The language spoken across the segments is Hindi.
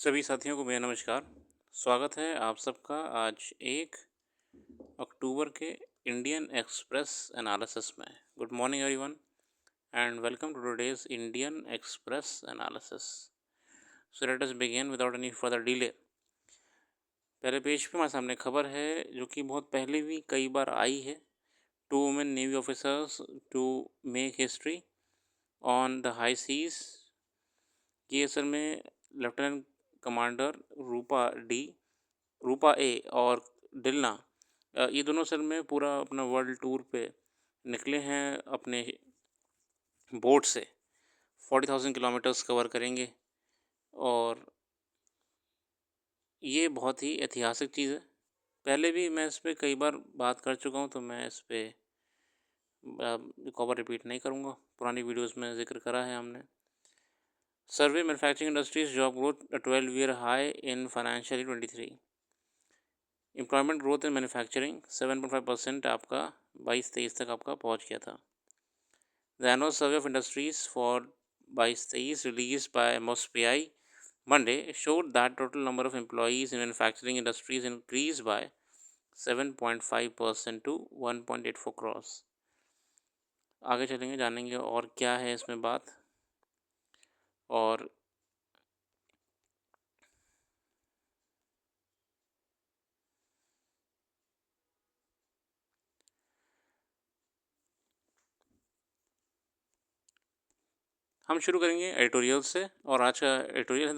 सभी साथियों को मेरा नमस्कार। स्वागत है आप सबका आज 1 अक्टूबर के इंडियन एक्सप्रेस एनालिसिस में। Good morning everyone and welcome to today's Indian Express analysis. So let us begin without any further delay. पहले पेज पे हमारे सामने खबर है जो कि बहुत पहले भी कई बार आई है। 2 women navy officers to make history on the high seas. ये असल में लेफ्टिनेंट कमांडर रूपा ए और डिलना, ये दोनों असल में पूरा अपना वर्ल्ड टूर पे निकले हैं अपने बोट से। 40,000 किलोमीटर्स कवर करेंगे और ये बहुत ही ऐतिहासिक चीज़ है। पहले भी मैं इस पर कई बार बात कर चुका हूँ, तो मैं इस पर कवर रिपीट नहीं करूँगा। पुरानी वीडियोस में जिक्र करा है हमने। Survey manufacturing industries job growth 12-year high in financial 23। Employment growth in manufacturing 7.5% आपका 22-23 तक आपका पहुंच गया था। The annual survey of industries for 22-23 release by MOSPI Monday showed that total number of employees in manufacturing industries increased by 7.5% to 1.84 crores। आगे चलेंगे, जानेंगे और क्या है इसमें बात। और हम शुरू करेंगे एडिटोरियल से, और आज का एडिटोरियल है द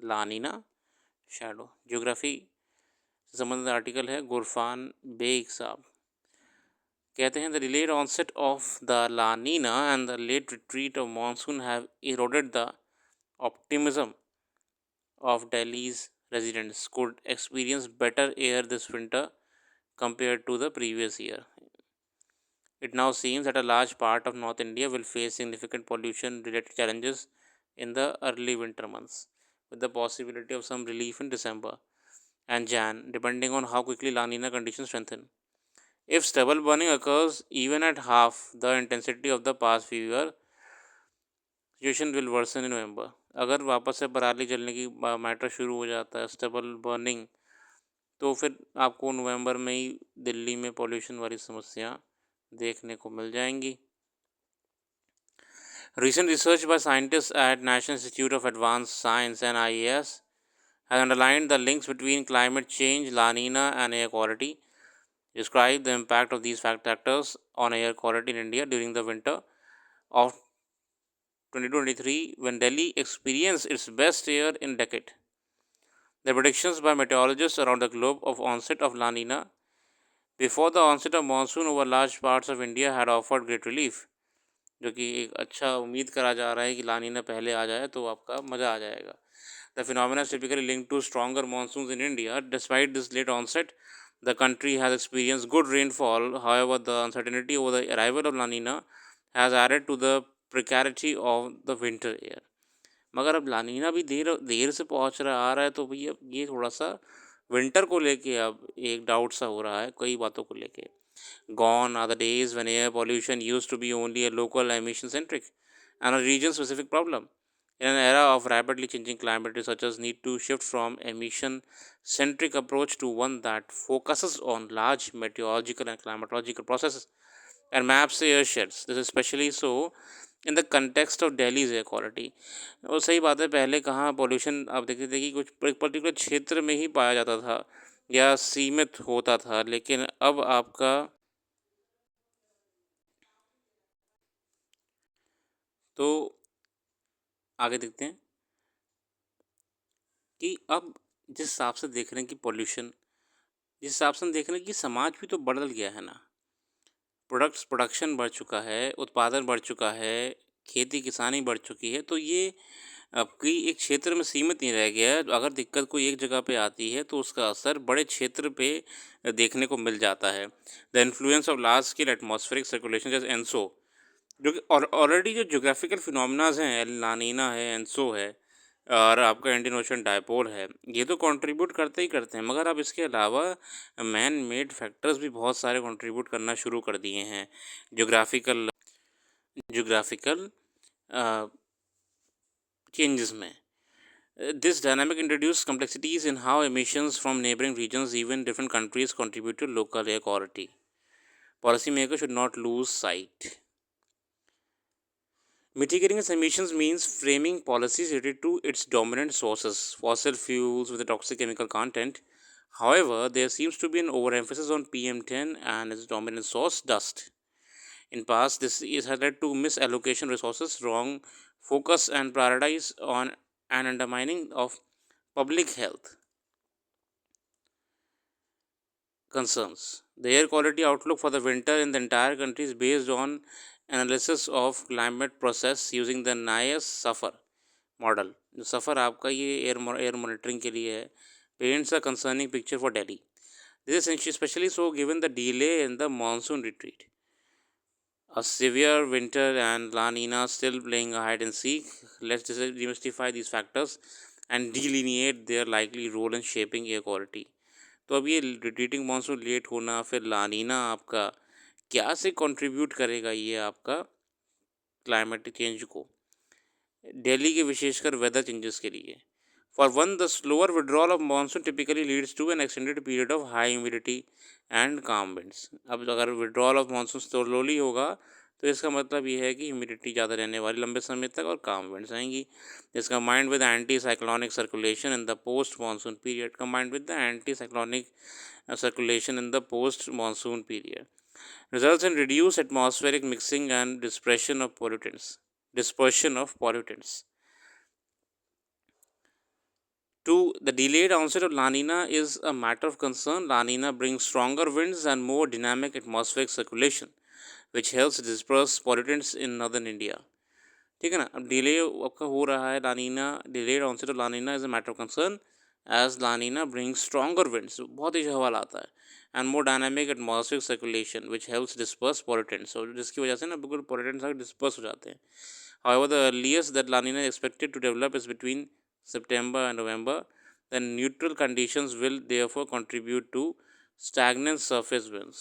लानीना शैडो। ज्योग्राफी से संबंधित आर्टिकल है, गुरफान बेग साहब कहते हैं the delayed onset of the La Nina and the late retreat of monsoon have eroded the optimism of Delhi's residents could experience better air this winter compared to the previous year. It now seems that a large part of North India will face significant pollution-related challenges in the early winter months, with the possibility of some relief in December and Jan, depending on how quickly La Nina conditions strengthen. If stubble burning occurs even at half the intensity of the past few years, situation will worsen in November. अगर वापस से पराली जलने की मैटर शुरू हो जाता है, स्टबल बर्निंग, तो फिर आपको नवंबर में ही दिल्ली में पॉल्यूशन वाली समस्या देखने को मिल जाएंगी। Recent research by scientists at National Institute of Advanced Science (NIAS) has underlined the links between climate change, La Nina, and air quality. Describe the impact of these factors on air quality in India during the winter of 2023, when Delhi experienced its best year in a decade. The predictions by meteorologists around the globe of onset of La Nina before the onset of monsoon over large parts of India had offered great relief, जो कि एक अच्छा उम्मीद करा जा रहा है कि ला नीना पहले आ जाए तो आपका मज़ा आ जाएगा। The phenomena is typically linked to stronger monsoons in India. Despite this late onset, the country has experienced good rainfall. However, the uncertainty over the arrival of La Nina has added to the precarity of the winter air. मगर अब लानीना भी देर से पहुंच रहा आ रहा है, तो भैया ये थोड़ा सा विंटर को लेके अब एक डाउट सा हो रहा है कई बातों को लेके। Gone are the days when air pollution used to be only a local emission centric and a region specific problem. In an era of rapidly changing climate, researchers need to shift from emission centric approach to one that focuses on large meteorological and climatological processes and maps the air sheds. This is especially so in the context of Delhi's air quality. और सही बात है, पहले कहाँ पॉल्यूशन आप देखते थे कि कुछ पर्टिकुलर क्षेत्र में ही पाया जाता था या सीमित होता था, लेकिन अब आपका तो आगे देखते हैं कि अब जिस हिसाब से देख रहे हैं कि पॉल्यूशन, जिस हिसाब से हम देख रहे हैं कि समाज भी तो बदल गया है ना। प्रोडक्शन बढ़ चुका है, उत्पादन बढ़ चुका है, खेती किसानी बढ़ चुकी है, तो ये आपकी एक क्षेत्र में सीमित नहीं रह गया है। अगर दिक्कत कोई एक जगह पे आती है तो उसका असर बड़े क्षेत्र पे देखने को मिल जाता है। The influence of large scale atmospheric circulation जैसे एनसो, जो कि ऑलरेडी जो ज्योग्राफिकल फिनोमिनाज हैं, एल लानीना है, एनसो है और आपका इंडियन ओशन डायपोल है, ये तो कंट्रीब्यूट करते ही करते हैं, मगर अब इसके अलावा मैन मेड फैक्टर्स भी बहुत सारे कंट्रीब्यूट करना शुरू कर दिए हैं ज्योग्राफिकल चेंजेस में। This dynamic introduced complexities in how emissions from neighboring regions, even different countries, contribute to local air quality. Policymakers should not lose sight. Mitigating its emissions means framing policies related to its dominant sources, fossil fuels with a toxic chemical content. However, there seems to be an overemphasis on PM10 and its dominant source, dust. In past, this has led to misallocation resources, wrong focus, and prioritize on an undermining of public health concerns. The air quality outlook for the winter in the entire country is based on analysis of climate process using the NIAS SUFFER model. जो सफ़र आपका ये एयर मॉनिटरिंग के लिए है, paints a concerning picture for Delhi. This is specially so given the delay in the monsoon retreat. A severe winter and La Nina still playing a hide and seek. Let's demystify these factors and delineate their likely role in shaping air quality. तो अब ये रिट्रीटिंग मानसून लेट होना, फिर लानीना आपका क्या से कंट्रीब्यूट करेगा ये आपका क्लाइमेट चेंज को, दिल्ली के विशेषकर वेदर चेंजेस के लिए. For one, the slower withdrawal of monsoon typically leads to an extended period of high humidity and calm winds. अब अगर विड्रॉल ऑफ मानसून स्लोली होगा तो इसका मतलब ये है कि ह्यूमिडिटी ज़्यादा रहने वाली लंबे समय तक और काम विंड्स आएंगी. इस combined with anti cyclonic circulation in the post monsoon period, combined with the anti cyclonic circulation in the post-monsoon period, results in reduced atmospheric mixing and dispersion of pollutants. Two, the delayed onset of La Nina is a matter of concern. La Nina brings stronger winds and more dynamic atmospheric circulation, which helps disperse pollutants in northern India. ठीक है ना. अब डिले आपका हो रहा है La Nina, delayed onset of La Nina is a matter of concern as La Nina brings stronger winds, बहुत तेज हवा लाता है, and more dynamic atmospheric circulation which helps disperse pollutants, और जिसकी वजह से ना बिल्कुल पोल्यूटेंट्स आगे डिस्पर्स हो जाते हैं. However the earliest that La Nina is expected to develop is between September and November. Then neutral conditions will therefore contribute to stagnant surface winds,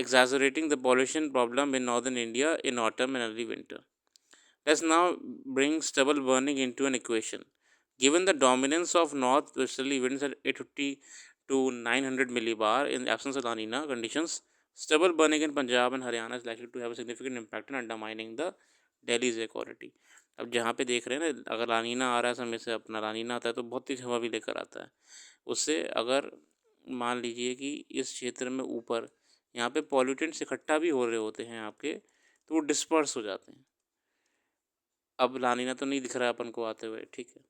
exacerbating the pollution problem in northern India in autumn and early winter. Let's now bring stubble burning into an equation. Given the dominance of northwesterly winds at 850 to 900 millibar in the absence of La Nina conditions, stubble burning in Punjab and Haryana is likely to have a significant impact in undermining the Delhi's air quality. अब जहाँ पे देख रहे हैं ना, अगर लानीना आ रहा है समय से, अपना लानीना आता है तो बहुत तेज हवा भी लेकर आता है. उससे अगर मान लीजिए कि इस क्षेत्र में ऊपर यहाँ पे पॉल्यूटेंट्स इकट्ठा भी हो रहे होते हैं आपके, तो वो डिस्पर्स हो जाते हैं. अब लानीना तो नहीं दिख रहा है अपन को आते हुए, ठीक है.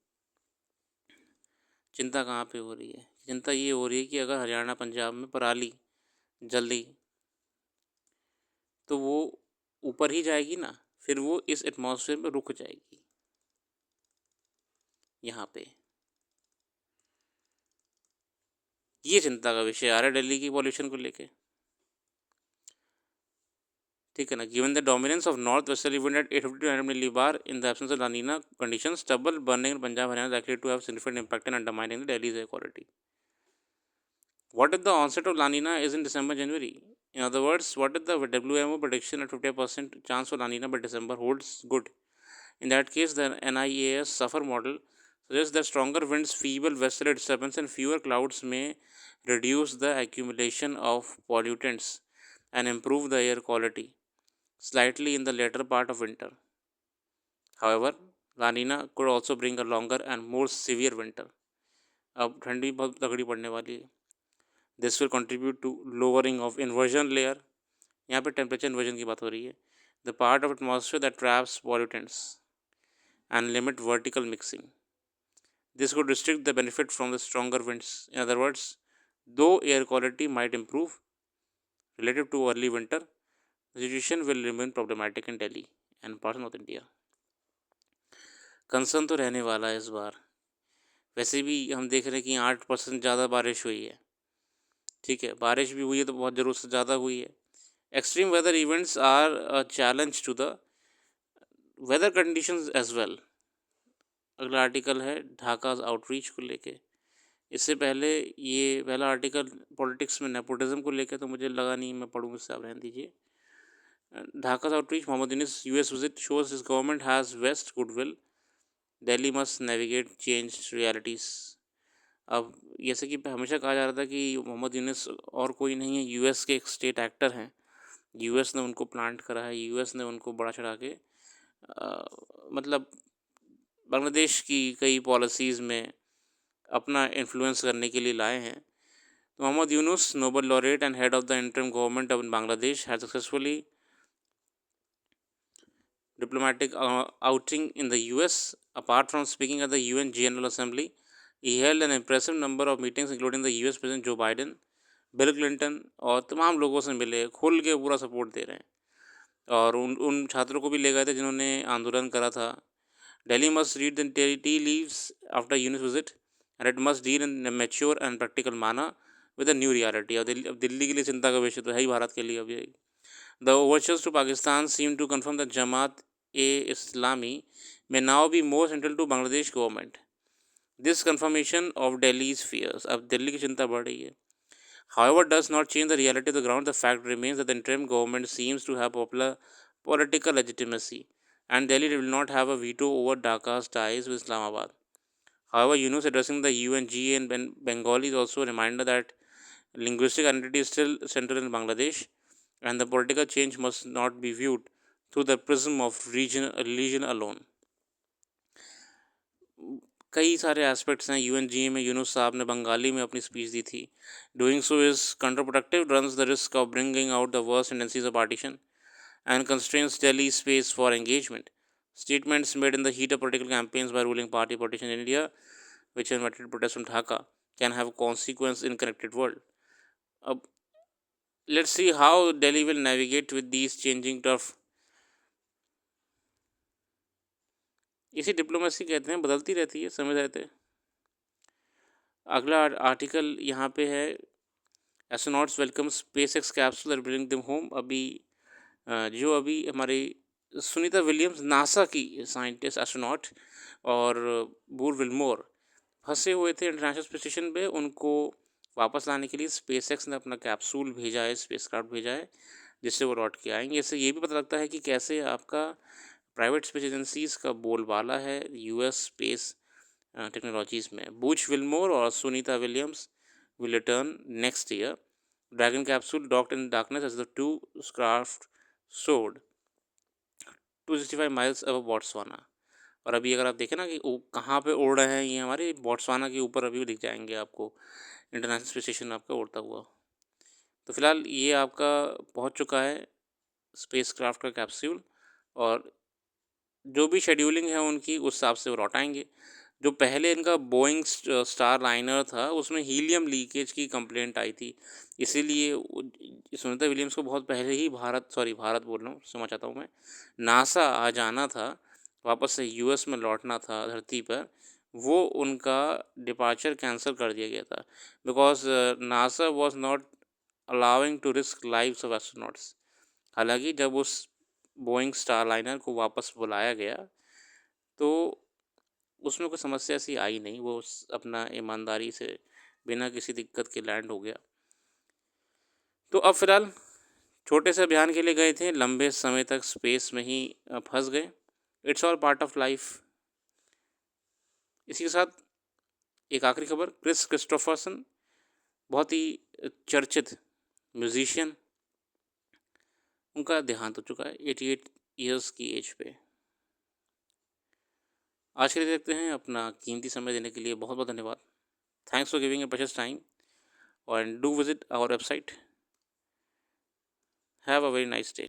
चिंता कहाँ पे हो रही है? चिंता ये हो रही है कि अगर हरियाणा पंजाब में पराली जल्दी तो वो ऊपर ही जाएगी ना, फिर वो इस एटमॉस्फेयर में रुक जाएगी. यहाँ पे ये चिंता का विषय आ रहा है दिल्ली की पॉल्यूशन को लेके, ठीक है ना. Given the dominance of north westerly wind eight 850 to 900 millibar in the absence of La Nina conditions, stubble burning in Punjab Haryana likely to have significant impact in undermining the Delhi's air quality. What if the onset of La Nina is in December, January? In other words, what if the WMO prediction at 50% chance for La Nina by December holds good? In that case, the NIAS SUFFER model suggests that stronger winds, feeble westerly disturbance, and fewer clouds may reduce the accumulation of pollutants and improve the air quality slightly in the later part of winter. However, La Nina could also bring a longer and more severe winter. अब ठंडी बहुत तगड़ी पड़ने वाली है. This will contribute to lowering of inversion layer. यहाँ पे टेम्परेचर इन्वर्जन की बात हो रही है. The part of atmosphere that traps pollutants and limit vertical mixing. This could restrict the benefit from the stronger winds. In other words, though air quality might improve relative to early winter, the situation will remain problematic in Delhi and parts of North India. Concern तो रहने वाला है इस बार. वैसे भी हम देख रहे हैं कि 8% ज़्यादा बारिश हुई है, ठीक है. बारिश भी हुई है तो बहुत ज़रूरत से ज़्यादा हुई है. Extreme weather events are a challenge to the weather conditions as well. अगला आर्टिकल है ढाका आउटरीच को लेके. इससे पहले ये पहला आर्टिकल पॉलिटिक्स में नेपोटिज्म को लेके, तो मुझे लगा नहीं मैं पढ़ूँ, इससे आप रहने दीजिए. Dhaka outreach, Mohammad Yunus US visit shows his government has vast goodwill Delhi must navigate change realities. अब जैसे कि हमेशा कहा जा रहा था कि मोहम्मद यूनुस और कोई नहीं है, यूएस के एक स्टेट एक्टर हैं। यूएस ने उनको प्लांट करा है, यूएस ने उनको बड़ा चढ़ा के मतलब बांग्लादेश की कई पॉलिसीज़ में अपना इन्फ्लुएंस करने के लिए लाए हैं। तो Mohammad Yunus, Nobel laureate and head of the interim government of Bangladesh, has successfully diplomatic outing in the US. Apart from speaking at the UN General Assembly, he held an impressive number of meetings including the US President Joe Biden, bill Clinton और तमाम लोगों से मिले, खुल के पूरा सपोर्ट दे रहे हैं। और उन छात्रों को भी ले गए थे जिन्होंने आंदोलन करा था। Delhi must read the tea leaves after Yunus visit and it must deal in a mature and practical manner with a new reality। अब दिल्ली के लिए चिंता का विषय तो है ही भारत के लिए अब ये। The overtures to Pakistan seem to confirm that Jamaat-e-Islami may now be more central to Bangladesh government. This confirmation of Delhi's fears, अब दिल्ली की चिंता बढ़ रही है, however, does not change the reality of the ground. The fact remains that the interim government seems to have popular political legitimacy, and Delhi will not have a veto over Dhaka's ties with Islamabad. However, Yunus addressing the UNGA in Bengali is also a reminder that linguistic identity is still central in Bangladesh, and the political change must not be viewed through the prism of religion alone. कई सारे एस्पेक्ट्स हैं यूएनजीए में। यूनुस साहब ने बंगाली में अपनी स्पीच दी थी। Doing so is counter productive, runs the risk of bringing out the worst tendencies of partition and constrains Delhi's space for engagement. Statements made in the heat of political campaigns by ruling party politicians in India, which invited protests from Dhaka, can have consequences in connected world. अब let's see how Delhi will navigate with these changing turf. इसी डिप्लोमेसी कहते हैं, बदलती रहती है समय रहते। अगला आर्टिकल यहाँ पे है, astronauts welcome space x capsule bring them home. अभी जो अभी हमारी सुनीता विलियम्स, नासा की साइंटिस्ट एस्ट्रोनॉट, और बूर विलमोर फंसे हुए थे इंटरनेशनल स्पेस स्टेशन पे, उनको वापस लाने के लिए स्पेस एक्स ने अपना कैप्सूल भेजा है, स्पेस क्राफ्ट भेजा है, जिससे वो लौट के आएंगे। इससे ये भी पता लगता है कि कैसे आपका प्राइवेट स्पेस एजेंसीज़ का बोलबाला है यूएस स्पेस टेक्नोलॉजीज़ में। बूच विलमोर और Sunita Williams will return next year. Dragon capsule docked in darkness as the two craft soared 265 miles above Botswana। और अभी अगर आप देखें ना कि कहाँ पे उड़ रहे हैं, ये हमारे बोट्सवाना के ऊपर अभी दिख जाएंगे आपको, इंटरनेशनल स्पेस स्टेशन आपका उड़ता हुआ। तो फिलहाल ये आपका पहुँच चुका है स्पेस क्राफ्ट का कैप्सूल, और जो भी शेड्यूलिंग है उनकी उस हिसाब से वो लौट आएंगे। जो पहले इनका बोइंग स्टार लाइनर था उसमें हीलियम लीकेज की कंप्लेंट आई थी, इसीलिए सुनीता विलियम्स को बहुत पहले ही भारत बोल रहा हूँ, समझ चाहता हूँ मैं, नासा आ जाना था, वापस से यूएस में लौटना था धरती पर, वो उनका डिपार्चर कैंसिल कर दिया गया था because NASA was not allowing to risk lives of astronauts. हालांकि जब उस बोइंग स्टार लाइनर को वापस बुलाया गया तो उसमें कोई समस्या ऐसी आई नहीं, वो अपना ईमानदारी से बिना किसी दिक्कत के लैंड हो गया। तो अब फिलहाल छोटे से अभियान के लिए गए थे, लंबे समय तक स्पेस में ही फंस गए। It's all part of life. इसी के साथ एक आखिरी खबर, क्रिस क्रिस्टोफरसन, बहुत ही चर्चित म्यूजिशियन, उनका देहांत हो चुका है 88 ईयर्स की एज पे। आज के लिए देखते हैं, अपना कीमती समय देने के लिए बहुत बहुत धन्यवाद। Thanks for giving a precious time and do visit our website. Have a very nice day.